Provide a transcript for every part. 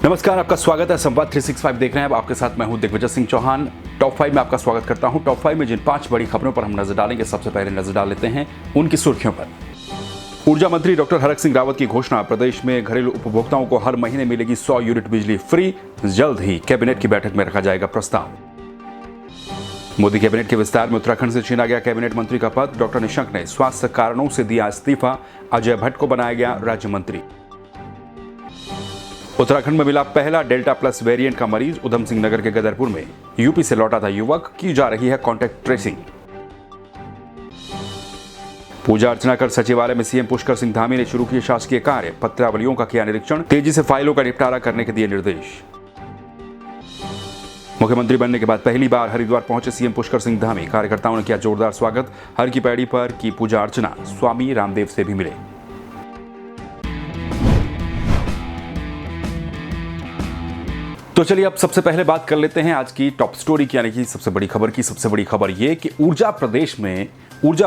नमस्कार, आपका स्वागत है। संवाद 365 देख रहे हैं। अब आपके साथ मैं हूं दिग्विजय सिंह चौहान। टॉप 5 में आपका स्वागत करता हूं। टॉप 5 में जिन 5 बड़ी खबरों पर हम नजर डालेंगे, सबसे पहले नजर डाल लेते हैं उनकी सुर्खियों पर। ऊर्जा मंत्री डॉक्टर हरक सिंह रावत की घोषणा, प्रदेश में घरेलू उपभोक्ताओं को हर महीने मिलेगी 100 यूनिट बिजली फ्री। जल्द ही कैबिनेट की बैठक में रखा जाएगा प्रस्ताव। मोदी कैबिनेट के विस्तार में उत्तराखंड से छीना गया कैबिनेट मंत्री का पद। डॉक्टर निशंक ने स्वास्थ्य कारणों से दिया इस्तीफा। अजय भट्ट को बनाया गया राज्य मंत्री। उत्तराखंड में मिला पहला डेल्टा प्लस वेरिएंट का मरीज। उधम सिंह नगर के गदरपुर में यूपी से लौटा था युवक। की जा रही है कॉन्टैक्ट ट्रेसिंग। पूजा अर्चना कर सचिवालय में सीएम पुष्कर सिंह धामी ने शुरू किए शासकीय कार्य। पत्रावलियों का किया निरीक्षण। तेजी से फाइलों का निपटारा करने के दिए निर्देश। मुख्यमंत्री बनने के बाद पहली बार हरिद्वार पहुंचे सीएम पुष्कर सिंह धामी। कार्यकर्ताओं ने किया जोरदार स्वागत। हर की पैड़ी पर की पूजा अर्चना। स्वामी रामदेव से भी मिले। तो चलिए अब सबसे पहले बात कर लेते हैं आज की टॉप स्टोरी की, यानी कि सबसे बड़ी खबर की। सबसे बड़ी खबर यह कि ऊर्जा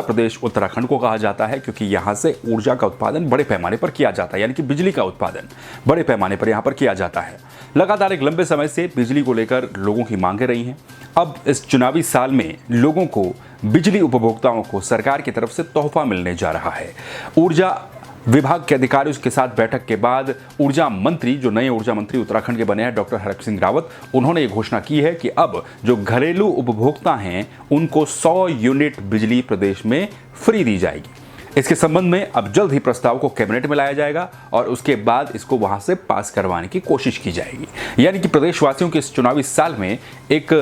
प्रदेश उत्तराखंड को कहा जाता है, क्योंकि यहां से ऊर्जा का उत्पादन बड़े पैमाने पर किया जाता है, यानी कि बिजली का उत्पादन बड़े पैमाने पर यहां पर किया जाता है। लगातार एक लंबे समय से बिजली को लेकर लोगों की मांगें रही हैं। अब इस चुनावी साल में लोगों को, बिजली उपभोक्ताओं को सरकार की तरफ से तोहफा मिलने जा रहा है। ऊर्जा विभाग के अधिकारियों के साथ बैठक के बाद ऊर्जा मंत्री, जो नए ऊर्जा मंत्री उत्तराखंड के बने हैं, डॉक्टर हरक सिंह रावत, उन्होंने ये घोषणा की है कि अब जो घरेलू उपभोक्ता हैं उनको 100 यूनिट बिजली प्रदेश में फ्री दी जाएगी। इसके संबंध में अब जल्द ही प्रस्ताव को कैबिनेट में लाया जाएगा और उसके बाद इसको वहां से पास करवाने की कोशिश की जाएगी। यानी कि प्रदेशवासियों के इस चुनावी साल में एक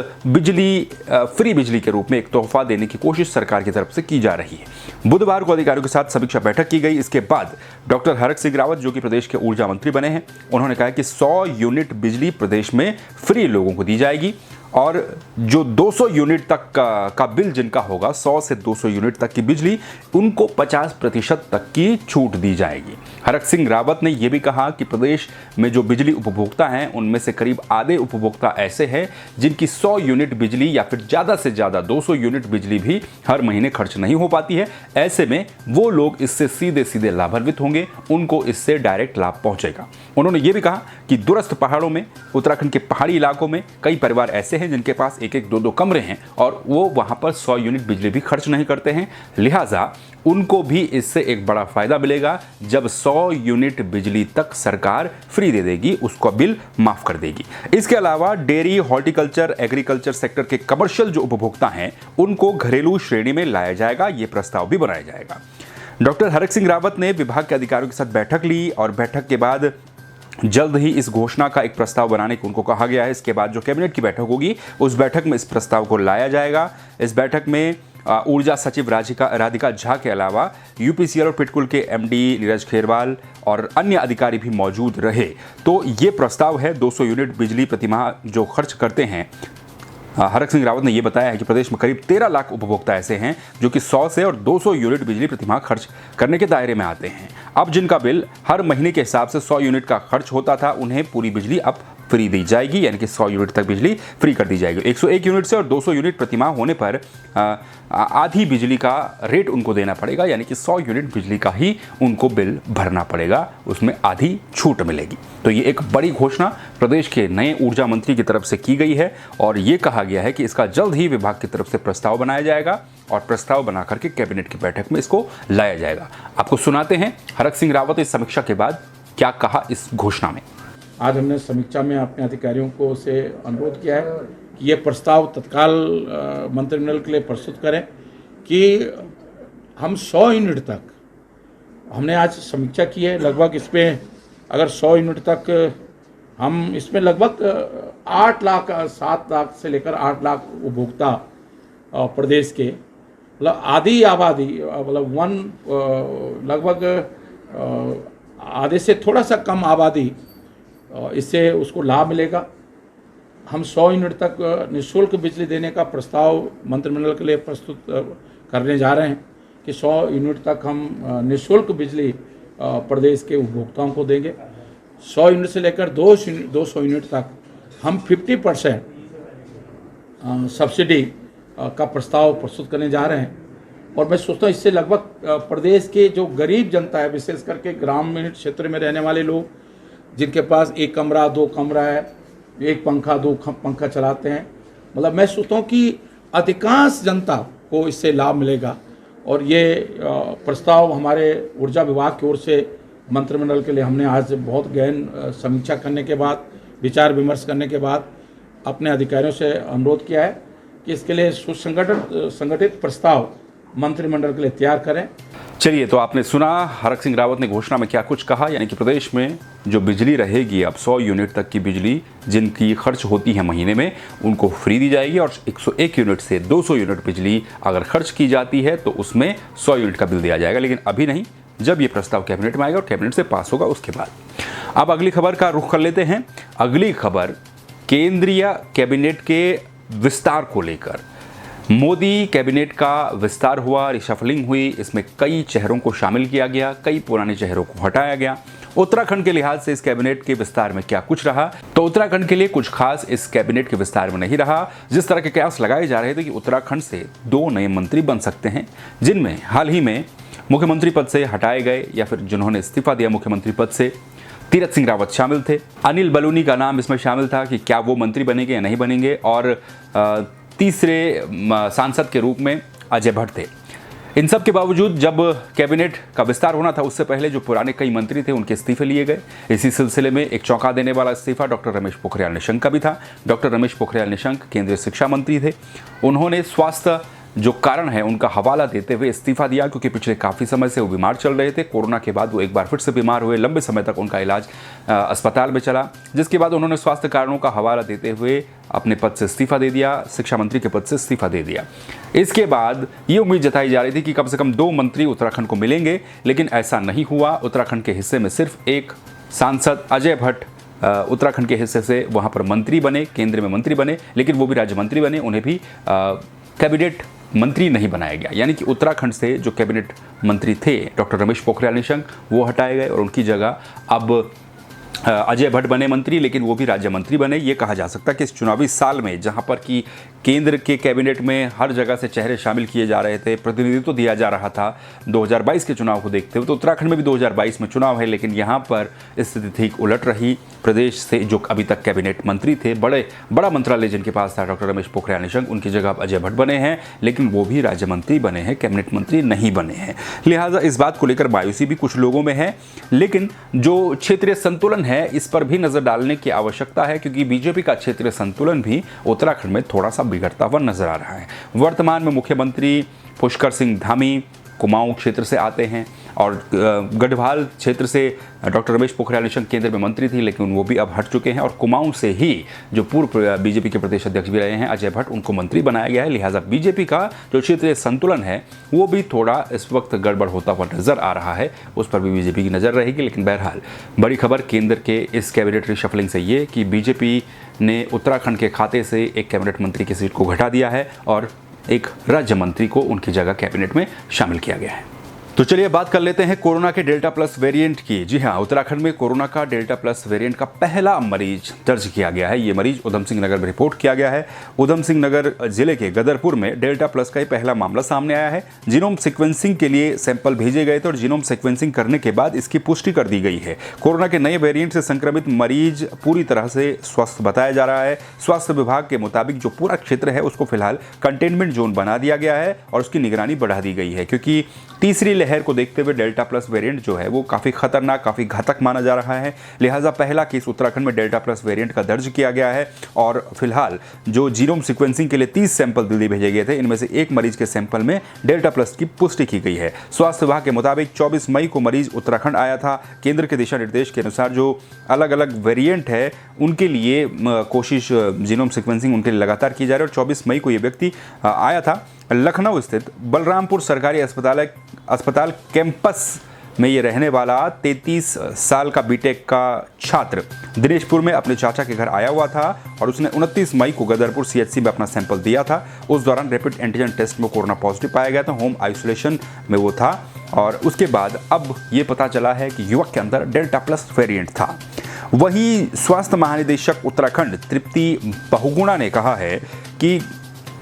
फ्री बिजली के रूप में एक तोहफा देने की कोशिश सरकार की तरफ से की जा रही है। बुधवार को अधिकारियों के साथ समीक्षा बैठक की गई। इसके बाद डॉक्टर हरक सिंह रावत, जो कि प्रदेश के ऊर्जा मंत्री बने हैं, उन्होंने कहा कि 100 यूनिट बिजली प्रदेश में फ्री लोगों को दी जाएगी और जो 200 यूनिट तक का बिल जिनका होगा, 100 से 200 यूनिट तक की बिजली, उनको 50% तक की छूट दी जाएगी। हरक सिंह रावत ने यह भी कहा कि प्रदेश में जो बिजली उपभोक्ता हैं उनमें से करीब आधे उपभोक्ता ऐसे हैं जिनकी 100 यूनिट बिजली या फिर ज़्यादा से ज़्यादा 200 यूनिट बिजली भी हर महीने खर्च नहीं हो पाती है। ऐसे में वो लोग इससे सीधे सीधे लाभान्वित होंगे, उनको इससे डायरेक्ट लाभ पहुंचेगा। उन्होंने ये भी कहा कि दूरस्थ पहाड़ों में, उत्तराखंड के पहाड़ी इलाकों में कई परिवार ऐसे हैं जिनके पास एक एक 2-2 कमरे हैं और वो वहां पर 100 यूनिट बिजली भी खर्च नहीं करते हैं। लिहाजा उनको भी इससे एक बड़ा फायदा मिलेगा। जब 100 यूनिट बिजली तक सरकार फ्री दे देगी, उसका बिल माफ कर देगी। इसके अलावा डेयरी, हॉर्टिकल्चर, एग्रीकल्चर सेक्टर के कमर्शियल जो उपभोक्ता हैं उनको घरेलू श्रेणी में लाया जाएगा। ये प्रस्ताव भी बनाया जाएगा। डॉक्टर हरक सिंह रावत ने विभाग के अधिकारियों के साथ बैठक ली और बैठक के बाद जल्द ही इस घोषणा का एक प्रस्ताव बनाने को उनको कहा गया है। इसके बाद जो कैबिनेट की बैठक होगी, उस बैठक में इस प्रस्ताव को लाया जाएगा। इस बैठक में ऊर्जा सचिव राधिका झा के अलावा यूपीसीएल और पिटकुल के एमडी नीरज खेरवाल और अन्य अधिकारी भी मौजूद रहे। तो ये प्रस्ताव है 200 यूनिट बिजली प्रतिमाह जो खर्च करते हैं। हरक सिंह रावत ने यह बताया है कि प्रदेश में करीब 13 लाख उपभोक्ता ऐसे हैं जो कि 100 से और 200 यूनिट बिजली प्रतिमाह खर्च करने के दायरे में आते हैं। अब जिनका बिल हर महीने के हिसाब से 100 यूनिट का खर्च होता था, उन्हें पूरी बिजली अब फ्री दी जाएगी, यानी कि 100 यूनिट तक बिजली फ्री कर दी जाएगी। 101 यूनिट से और 200 यूनिट प्रतिमाह होने पर आधी बिजली का रेट उनको देना पड़ेगा, यानी कि 100 यूनिट बिजली का ही उनको बिल भरना पड़ेगा, उसमें आधी छूट मिलेगी। तो ये एक बड़ी घोषणा प्रदेश के नए ऊर्जा मंत्री की तरफ से की गई है और ये कहा गया है कि इसका जल्द ही विभाग की तरफ से प्रस्ताव बनाया जाएगा और प्रस्ताव बना करके कैबिनेट की बैठक में इसको लाया जाएगा। आपको सुनाते हैं हरक सिंह रावत इस समीक्षा के बाद क्या कहा इस घोषणा में। आज हमने समीक्षा में अपने अधिकारियों को से अनुरोध किया है कि ये प्रस्ताव तत्काल मंत्रिमंडल के लिए प्रस्तुत करें कि हम 100 यूनिट तक, हमने आज समीक्षा की है, लगभग इसमें अगर 100 यूनिट तक हम इसमें लगभग 8 लाख 7 लाख से लेकर 8 लाख उपभोक्ता प्रदेश के, मतलब आधी आबादी, मतलब लगभग आधे से थोड़ा सा कम आबादी, इससे उसको लाभ मिलेगा। हम 100 यूनिट तक निःशुल्क बिजली देने का प्रस्ताव मंत्रिमंडल के लिए प्रस्तुत करने जा रहे हैं कि 100 यूनिट तक हम निःशुल्क बिजली प्रदेश के उपभोक्ताओं को देंगे। 100 यूनिट से लेकर 200 यूनिट तक हम 50% सब्सिडी का प्रस्ताव प्रस्तुत करने जा रहे हैं। और मैं सोचता हूँ इससे लगभग प्रदेश के जो गरीब जनता है, विशेष करके ग्रामीण क्षेत्र में रहने वाले लोग, जिनके पास एक कमरा, 2 कमरा है, एक पंखा, 2 पंखा चलाते हैं। मतलब मैं सोचता हूँ कि अधिकांश जनता को इससे लाभ मिलेगा। और ये प्रस्ताव हमारे ऊर्जा विभाग की ओर से मंत्रिमंडल के लिए हमने आज बहुत गहन समीक्षा करने के बाद, विचार विमर्श करने के बाद अपने अधिकारियों से अनुरोध किया है कि इसके लिए संगठित प्रस्ताव मंत्रिमंडल के लिए तैयार करें। चलिए, तो आपने सुना हरक सिंह रावत ने घोषणा में क्या कुछ कहा, यानी कि प्रदेश में जो बिजली रहेगी अब 100 यूनिट तक की बिजली जिनकी खर्च होती है महीने में उनको फ्री दी जाएगी, और 101 यूनिट से 200 यूनिट बिजली अगर खर्च की जाती है तो उसमें 100 यूनिट का बिल दिया जाएगा। लेकिन अभी नहीं, जब ये प्रस्ताव कैबिनेट में आएगा और कैबिनेट से पास होगा उसके बाद। अब अगली खबर का रुख कर लेते हैं। अगली खबर केंद्रीय कैबिनेट के विस्तार को लेकर। मोदी कैबिनेट का विस्तार हुआ, रिशफलिंग हुई, इसमें कई चेहरों को शामिल किया गया, कई पुराने चेहरों को हटाया गया। उत्तराखंड के लिहाज से इस कैबिनेट के विस्तार में क्या कुछ रहा, तो उत्तराखंड के लिए कुछ खास इस कैबिनेट के विस्तार में नहीं रहा। जिस तरह के कयास लगाए जा रहे थे कि उत्तराखंड से 2 नए मंत्री बन सकते हैं, जिनमें हाल ही में मुख्यमंत्री पद से हटाए गए या फिर जिन्होंने इस्तीफा दिया मुख्यमंत्री पद से, तीरथ सिंह रावत शामिल थे। अनिल बलूनी का नाम इसमें शामिल था कि क्या वो मंत्री बनेंगे या नहीं बनेंगे, और तीसरे सांसद के रूप में अजय भट्ट थे। इन सब के बावजूद जब कैबिनेट का विस्तार होना था उससे पहले जो पुराने कई मंत्री थे उनके इस्तीफे लिए गए। इसी सिलसिले में एक चौंका देने वाला इस्तीफा डॉक्टर रमेश पोखरियाल निशंक का भी था। डॉक्टर रमेश पोखरियाल निशंक केंद्रीय शिक्षा मंत्री थे। उन्होंने स्वास्थ्य जो कारण है उनका हवाला देते हुए इस्तीफा दिया, क्योंकि पिछले काफ़ी समय से वो बीमार चल रहे थे। कोरोना के बाद वो एक बार फिर से बीमार हुए, लंबे समय तक उनका इलाज अस्पताल में चला, जिसके बाद उन्होंने स्वास्थ्य कारणों का हवाला देते हुए अपने पद से इस्तीफा दे दिया, शिक्षा मंत्री के पद से इस्तीफा दे दिया। इसके बाद ये उम्मीद जताई जा रही थी कि कम से कम 2 मंत्री उत्तराखंड को मिलेंगे, लेकिन ऐसा नहीं हुआ। उत्तराखंड के हिस्से में सिर्फ एक सांसद अजय भट्ट उत्तराखंड के हिस्से से वहाँ पर मंत्री बने, केंद्र में मंत्री बने, लेकिन वो भी राज्य मंत्री बने, उन्हें भी कैबिनेट मंत्री नहीं बनाया गया। यानी कि उत्तराखंड से जो कैबिनेट मंत्री थे डॉक्टर रमेश पोखरियाल निशंक, वो हटाए गए और उनकी जगह अब अजय भट्ट बने मंत्री, लेकिन वो भी राज्य मंत्री बने। ये कहा जा सकता है कि इस चुनावी साल में जहां पर कि केंद्र के कैबिनेट में हर जगह से चेहरे शामिल किए जा रहे थे, प्रतिनिधित्व दिया जा रहा था 2022 के चुनाव को देखते हुए, तो उत्तराखंड में भी 2022 में चुनाव है, लेकिन यहाँ पर स्थिति ठीक उलट रही। प्रदेश से जो अभी तक कैबिनेट मंत्री थे, बड़ा मंत्रालय जिनके पास था डॉक्टर रमेश पोखरियाल निशंक, उनकी जगह अब अजय भट्ट बने हैं, लेकिन वो भी राज्य मंत्री बने हैं, कैबिनेट मंत्री नहीं बने हैं। लिहाजा इस बात को लेकर मायूसी भी कुछ लोगों में है, लेकिन जो क्षेत्रीय संतुलन है इस पर भी नजर डालने की आवश्यकता है, क्योंकि बीजेपी का क्षेत्रीय संतुलन भी उत्तराखंड में थोड़ा सा बिगड़ता हुआ नजर आ रहा है। वर्तमान में मुख्यमंत्री पुष्कर सिंह धामी कुमाऊं क्षेत्र से आते हैं, और गढ़वाल क्षेत्र से डॉक्टर रमेश पोखरियाल निशंक केंद्र में मंत्री थी, लेकिन वो भी अब हट चुके हैं। और कुमाऊं से ही जो पूर्व बीजेपी के प्रदेश अध्यक्ष भी रहे हैं अजय भट्ट, उनको मंत्री बनाया गया है। लिहाजा बीजेपी का जो क्षेत्रीय संतुलन है वो भी थोड़ा इस वक्त गड़बड़ होता हुआ नजर आ रहा है, उस पर भी बीजेपी की नज़र रहेगी। लेकिन बहरहाल बड़ी खबर केंद्र के इस कैबिनेट रिशफलिंग से ये कि बीजेपी ने उत्तराखंड के खाते से एक कैबिनेट मंत्री की सीट को घटा दिया है और एक राज्य मंत्री को उनकी जगह कैबिनेट में शामिल किया गया है। तो चलिए बात कर लेते हैं कोरोना के डेल्टा प्लस वेरिएंट की। जी हाँ, उत्तराखंड में कोरोना का डेल्टा प्लस वेरिएंट का पहला मरीज दर्ज किया गया है। ये मरीज उधम सिंह नगर में रिपोर्ट किया गया है। उधम सिंह नगर जिले के गदरपुर में डेल्टा प्लस का ही पहला मामला सामने आया है। जीनोम सीक्वेंसिंग के लिए सैंपल भेजे गए थे और जीनोम सीक्वेंसिंग करने के बाद इसकी पुष्टि कर दी गई है। कोरोना के नए वेरिएंट से संक्रमित मरीज पूरी तरह से स्वस्थ बताया जा रहा है। स्वास्थ्य विभाग के मुताबिक जो पूरा क्षेत्र है उसको फिलहाल कंटेनमेंट जोन बना दिया गया है और उसकी निगरानी बढ़ा दी गई है, क्योंकि तीसरी लहर को देखते हुए डेल्टा प्लस वेरिएंट जो है वो काफ़ी खतरनाक, काफ़ी घातक माना जा रहा है। लिहाजा पहला केस उत्तराखंड में डेल्टा प्लस वेरिएंट का दर्ज किया गया है और फिलहाल जो जीनोम सीक्वेंसिंग के लिए 30 सैंपल दिल्ली भेजे गए थे, इनमें से एक मरीज के सैंपल में डेल्टा प्लस की पुष्टि की गई है। स्वास्थ्य विभाग के मुताबिक 24 मई को मरीज उत्तराखंड आया था। केंद्र के दिशा निर्देश के अनुसार जो अलग अलग वेरिएंट है उनके लिए कोशिश जीनोम सीक्वेंसिंग उनके लिए लगातार की जा रही है और 24 मई को ये व्यक्ति आया था। लखनऊ स्थित बलरामपुर सरकारी अस्पताल कैंपस में ये रहने वाला 33 साल का बीटेक का छात्र दिनेशपुर में अपने चाचा के घर आया हुआ था और उसने 29 मई को गदरपुर सीएचसी में अपना सैंपल दिया था। उस दौरान रैपिड एंटीजन टेस्ट में कोरोना पॉजिटिव पाया गया था। होम आइसोलेशन में वो था और उसके बाद अब ये पता चला है कि युवक के अंदर डेल्टा प्लस वेरिएंट था। वहीं स्वास्थ्य महानिदेशक उत्तराखंड तृप्ति बहुगुणा ने कहा है कि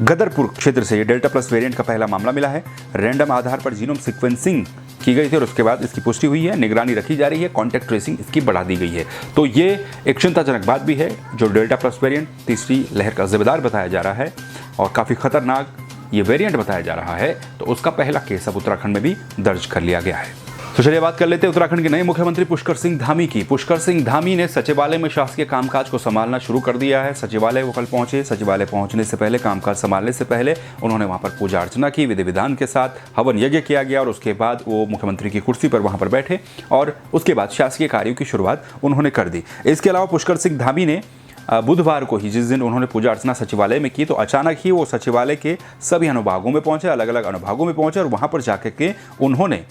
गदरपुर क्षेत्र से ये डेल्टा प्लस वेरिएंट का पहला मामला मिला है। रैंडम आधार पर जीनोम सीक्वेंसिंग की गई थी और उसके बाद इसकी पुष्टि हुई है। निगरानी रखी जा रही है, कॉन्टैक्ट ट्रेसिंग इसकी बढ़ा दी गई है। तो ये एक चिंताजनक बात भी है। जो डेल्टा प्लस वेरिएंट तीसरी लहर का जिम्मेदार बताया जा रहा है और काफ़ी खतरनाक ये वेरिएंट बताया जा रहा है, तो उसका पहला केस अब उत्तराखंड में भी दर्ज कर लिया गया है। तो चलिए बात कर लेते हैं उत्तराखंड के नए मुख्यमंत्री पुष्कर सिंह धामी की। पुष्कर सिंह धामी ने सचिवालय में शासकीय कामकाज को संभालना शुरू कर दिया है। सचिवालय वो कल पहुंचे। सचिवालय पहुंचने से पहले, कामकाज संभालने से पहले उन्होंने वहां पर पूजा अर्चना की, विधि विधान के साथ हवन यज्ञ किया गया और उसके बाद वो मुख्यमंत्री की कुर्सी पर वहां पर बैठे और उसके बाद शासकीय कार्यों की शुरुआत उन्होंने कर दी। इसके अलावा पुष्कर सिंह धामी ने बुधवार को ही, जिस दिन उन्होंने पूजा अर्चना सचिवालय में की, तो अचानक ही वो सचिवालय के सभी अनुभागों में पहुंचे, अलग अलग अनुभागों में पहुंचे और वहां पर जाकर के उन्होंने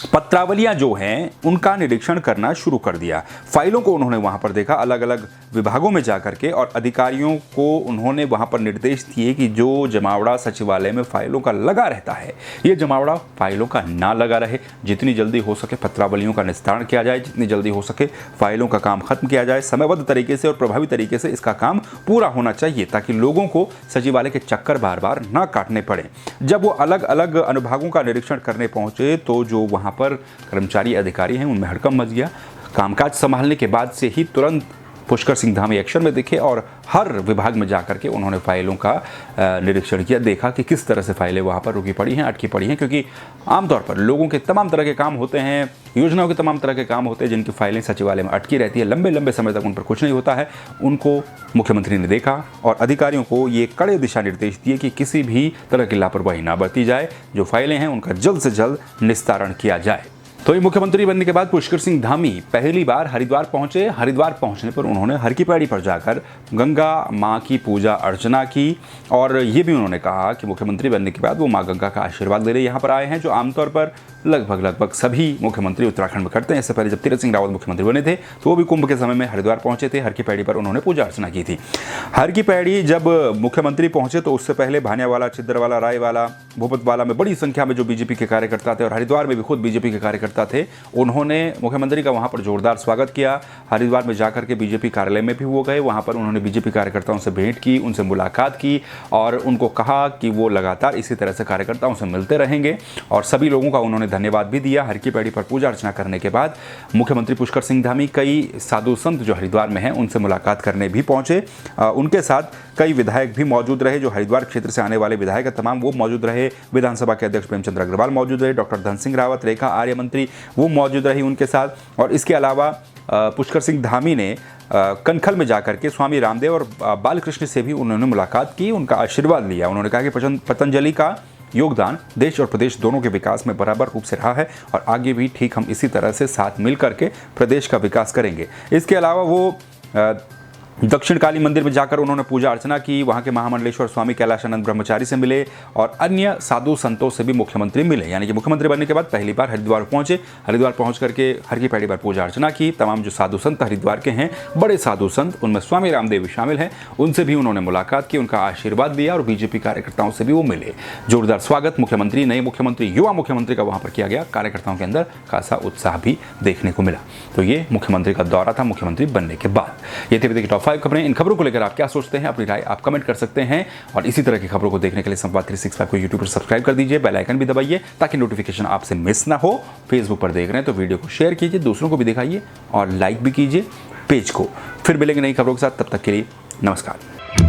पत्रावलियां जो हैं उनका निरीक्षण करना शुरू कर दिया। फाइलों को उन्होंने वहां पर देखा, अलग अलग विभागों में जाकर के, और अधिकारियों को उन्होंने वहां पर निर्देश दिए कि जो जमावड़ा सचिवालय में फाइलों का लगा रहता है, ये जमावड़ा फाइलों का ना लगा रहे। जितनी जल्दी हो सके पत्रावलियों का निस्तारण किया जाए, जितनी जल्दी हो सके फाइलों का काम खत्म किया जाए, समयबद्ध तरीके से और प्रभावी तरीके से इसका काम पूरा होना चाहिए, ताकि लोगों को सचिवालय के चक्कर बार बार ना काटने पड़े। जब वो अलग अलग अनुभागों का निरीक्षण करने पहुंचे तो जो वहां पर कर्मचारी अधिकारी हैं उनमें हड़कंप मच गया। कामकाज संभालने के बाद से ही तुरंत पुष्कर सिंह धामी एक्शन में दिखे और हर विभाग में जाकर के उन्होंने फाइलों का निरीक्षण किया, देखा कि किस तरह से फाइलें वहाँ पर रुकी पड़ी हैं, अटकी पड़ी हैं। क्योंकि आमतौर पर लोगों के तमाम तरह के काम होते हैं, योजनाओं के तमाम तरह के काम होते हैं, जिनकी फाइलें सचिवालय में अटकी रहती है, लंबे लंबे समय तक उन पर कुछ नहीं होता है। उनको मुख्यमंत्री ने देखा और अधिकारियों को ये कड़े दिशा निर्देश दिए कि किसी भी तरह की लापरवाही ना बरती जाए, जो फाइलें हैं उनका जल्द से जल्द निस्तारण किया जाए। तो ये मुख्यमंत्री बनने के बाद पुष्कर सिंह धामी पहली बार हरिद्वार पहुंचे। हरिद्वार पहुंचने पर उन्होंने हर की पैड़ी पर जाकर गंगा माँ की पूजा अर्चना की और ये भी उन्होंने कहा कि मुख्यमंत्री बनने के बाद वो माँ गंगा का आशीर्वाद लेने यहाँ पर आए हैं, जो आमतौर पर लगभग सभी मुख्यमंत्री उत्तराखंड में करते हैं। इससे पहले जब तीरथ सिंह रावत मुख्यमंत्री बने थे तो वो भी कुंभ के समय में हरिद्वार पहुंचे थे। हर की पैड़ी पर उन्होंने पूजा अर्चना की थी। हर की पैड़ी जब मुख्यमंत्री पहुंचे तो उससे पहले भानियावाला, छिंदवाड़ा, रायवाला, भूपतवाला में बड़ी संख्या में जो बीजेपी के कार्यकर्ता थे और हरिद्वार में भी खुद बीजेपी के कार्यकर्ता थे, उन्होंने मुख्यमंत्री का वहां पर जोरदार स्वागत किया। हरिद्वार में जाकर के बीजेपी कार्यालय में भी वो गए, वहां पर उन्होंने बीजेपी कार्यकर्ताओं से भेंट की, उनसे मुलाकात की और उनको कहा कि वो लगातार इसी तरह से कार्यकर्ताओं से मिलते रहेंगे और सभी लोगों का उन्होंने धन्यवाद भी दिया। हर की पैड़ी पर पूजा अर्चना करने के बाद मुख्यमंत्री पुष्कर सिंह धामी कई साधु संत जो हरिद्वार में हैं उनसे मुलाकात करने भी पहुंचे। उनके साथ कई विधायक भी मौजूद रहे, जो हरिद्वार क्षेत्र से आने वाले विधायक तमाम वो मौजूद रहे। विधानसभा के अध्यक्ष प्रेमचंद अग्रवाल मौजूद रहे, डॉक्टर धन सिंह रावत, रेखा आर्य मंत्री वो मौजूद रही उनके साथ। और इसके अलावा पुष्कर सिंह धामी ने कनखल में जाकर के स्वामी रामदेव और बालकृष्ण से भी उन्होंने मुलाकात की, उनका आशीर्वाद लिया। उन्होंने कहा कि पतंजलि का योगदान देश और प्रदेश दोनों के विकास में बराबर रूप से रहा है और आगे भी ठीक हम इसी तरह से साथ मिल करके प्रदेश का विकास करेंगे। इसके अलावा वो दक्षिण काली मंदिर में जाकर उन्होंने पूजा अर्चना की, वहाँ के महामंडलेश्वर स्वामी कैलाशानंद ब्रह्मचारी से मिले और अन्य साधु संतों से भी मुख्यमंत्री मिले। यानी कि मुख्यमंत्री बनने के बाद पहली बार हरिद्वार पहुंचे। हरिद्वार पहुंच करके हर की पैड़ी पर पूजा अर्चना की। तमाम जो साधु संत हरिद्वार के हैं, बड़े साधु संत, उनमें स्वामी रामदेव भी शामिल हैं, उनसे भी उन्होंने मुलाकात की, उनका आशीर्वाद दिया और बीजेपी कार्यकर्ताओं से भी वो मिले। जोरदार स्वागत मुख्यमंत्री, नए मुख्यमंत्री, युवा मुख्यमंत्री का वहाँ पर किया गया। कार्यकर्ताओं के अंदर खासा उत्साह भी देखने को मिला। तो ये मुख्यमंत्री का दौरा था मुख्यमंत्री बनने के बाद। ये थे टॉप 5 खबरें। इन खबरों को लेकर आप क्या सोचते हैं, अपनी राय आप कमेंट कर सकते हैं और इसी तरह की खबरों को देखने के लिए संवाद 365 को यूट्यूब पर सब्सक्राइब कर दीजिए, बेल आइकन भी दबाइए ताकि नोटिफिकेशन आपसे मिस ना हो। फेसबुक पर देख रहे हैं तो वीडियो को शेयर कीजिए, दूसरों को भी दिखाइए और लाइक भी कीजिए पेज को। फिर मिलेंगे नई खबरों के साथ, तब तक के लिए नमस्कार।